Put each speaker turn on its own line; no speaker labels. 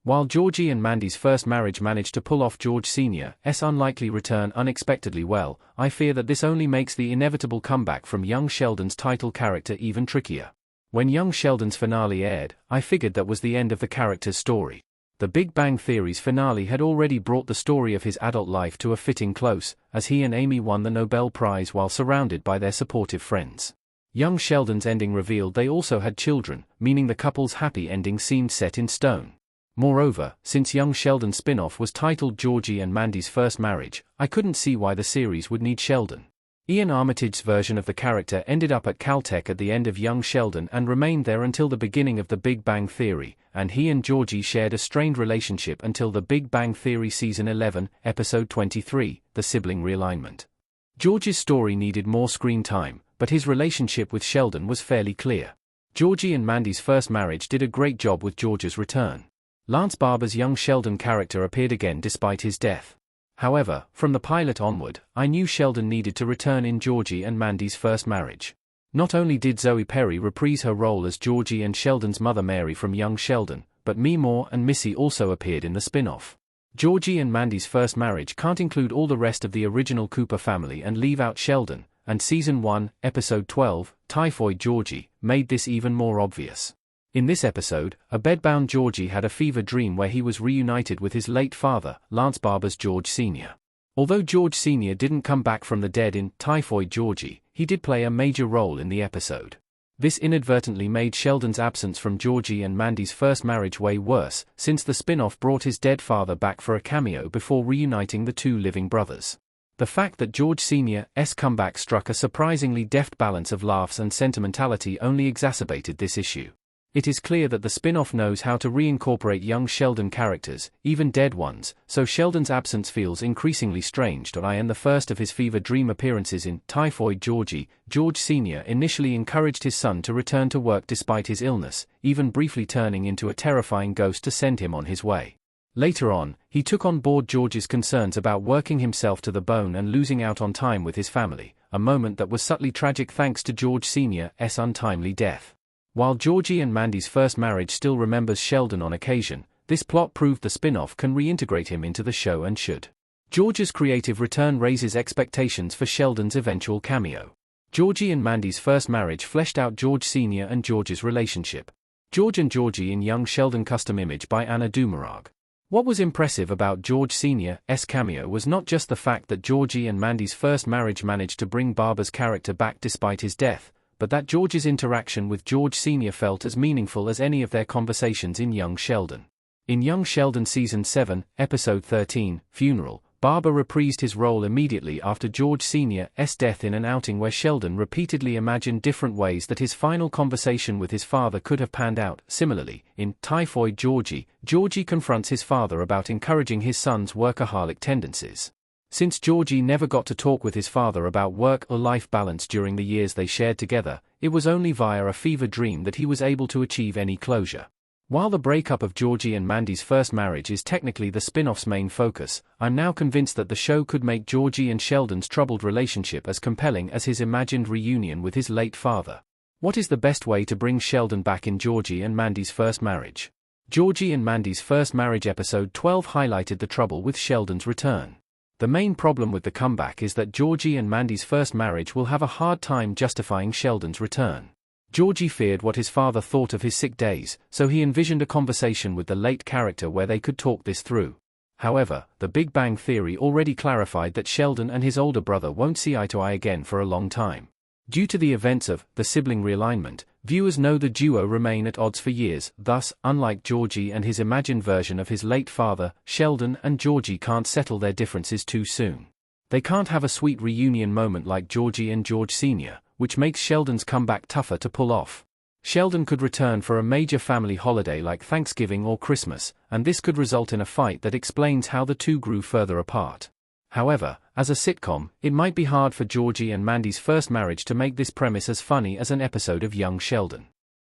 While Georgie and Mandy's first marriage managed to pull off George Sr.'s unlikely return unexpectedly well, I fear that this only makes the inevitable comeback from young Sheldon's title character even trickier. When young Sheldon's finale aired, I figured that was the end of the character's story. The Big Bang Theory's finale had already brought the story of his adult life to a fitting close, as he and Amy won the Nobel Prize while surrounded by their supportive friends. Young Sheldon's ending revealed they also had children, meaning the couple's happy ending seemed set in stone. Moreover, since young Sheldon's spin-off was titled Georgie and Mandy's First Marriage, I couldn't see why the series would need Sheldon. Ian Armitage's version of the character ended up at Caltech at the end of young Sheldon and remained there until the beginning of The Big Bang Theory, and he and Georgie shared a strained relationship until The Big Bang Theory Season 11, Episode 23, The Sibling Realignment. Georgie's story needed more screen time, but his relationship with Sheldon was fairly clear. Georgie and Mandy's First Marriage did a great job with George's return. Lance Barber's young Sheldon character appeared again despite his death. However, from the pilot onward, I knew Sheldon needed to return in Georgie and Mandy's First Marriage. Not only did Zoe Perry reprise her role as Georgie and Sheldon's mother Mary from young Sheldon, but Mee Moore and Missy also appeared in the spin-off. Georgie and Mandy's First Marriage can't include all the rest of the original Cooper family and leave out Sheldon, and Season 1, Episode 12, Typhoid Georgie, made this even more obvious. In this episode, a bedbound Georgie had a fever dream where he was reunited with his late father, Lance Barber's George Sr. Although George Sr. didn't come back from the dead in Typhoid Georgie, he did play a major role in the episode. This inadvertently made Sheldon's absence from Georgie and Mandy's First Marriage way worse, since the spin-off brought his dead father back for a cameo before reuniting the two living brothers. The fact that George Sr.'s comeback struck a surprisingly deft balance of laughs and sentimentality only exacerbated this issue. It is clear that the spin-off knows how to reincorporate young Sheldon characters, even dead ones, so Sheldon's absence feels increasingly strange. In the first of his fever dream appearances in Typhoid Georgie, George Sr. initially encouraged his son to return to work despite his illness, even briefly turning into a terrifying ghost to send him on his way. Later on, he took on board George's concerns about working himself to the bone and losing out on time with his family, a moment that was subtly tragic thanks to George Sr.'s untimely death. While Georgie and Mandy's First Marriage still remembers Sheldon on occasion, this plot proved the spin-off can reintegrate him into the show and should. George's creative return raises expectations for Sheldon's eventual cameo. Georgie and Mandy's First Marriage fleshed out George Sr. and George's relationship. George and Georgie in young Sheldon custom image by Anna Dumarag. What was impressive about George Sr.'s cameo was not just the fact that Georgie and Mandy's First Marriage managed to bring Barber's character back despite his death, but that George's interaction with George Sr. felt as meaningful as any of their conversations in Young Sheldon. In Young Sheldon Season 7, Episode 13, Funeral, Barber reprised his role immediately after George Sr.'s death in an outing where Sheldon repeatedly imagined different ways that his final conversation with his father could have panned out. Similarly, in Typhoid Georgie, Georgie confronts his father about encouraging his son's workaholic tendencies. Since Georgie never got to talk with his father about work or life balance during the years they shared together, it was only via a fever dream that he was able to achieve any closure. While the breakup of Georgie and Mandy's First Marriage is technically the spin-off's main focus, I'm now convinced that the show could make Georgie and Sheldon's troubled relationship as compelling as his imagined reunion with his late father. What is the best way to bring Sheldon back in Georgie and Mandy's First Marriage? Georgie and Mandy's First Marriage Episode 12 highlighted the trouble with Sheldon's return. The main problem with the comeback is that Georgie and Mandy's First Marriage will have a hard time justifying Sheldon's return. Georgie feared what his father thought of his sick days, so he envisioned a conversation with the late character where they could talk this through. However, The Big Bang Theory already clarified that Sheldon and his older brother won't see eye to eye again for a long time. Due to the events of The Sibling Realignment, viewers know the duo remain at odds for years. Thus, unlike Georgie and his imagined version of his late father, Sheldon and Georgie can't settle their differences too soon. They can't have a sweet reunion moment like Georgie and George Sr., which makes Sheldon's comeback tougher to pull off. Sheldon could return for a major family holiday like Thanksgiving or Christmas, and this could result in a fight that explains how the two grew further apart. However, as a sitcom, it might be hard for Georgie and Mandy's First Marriage to make this premise as funny as an episode of Young Sheldon.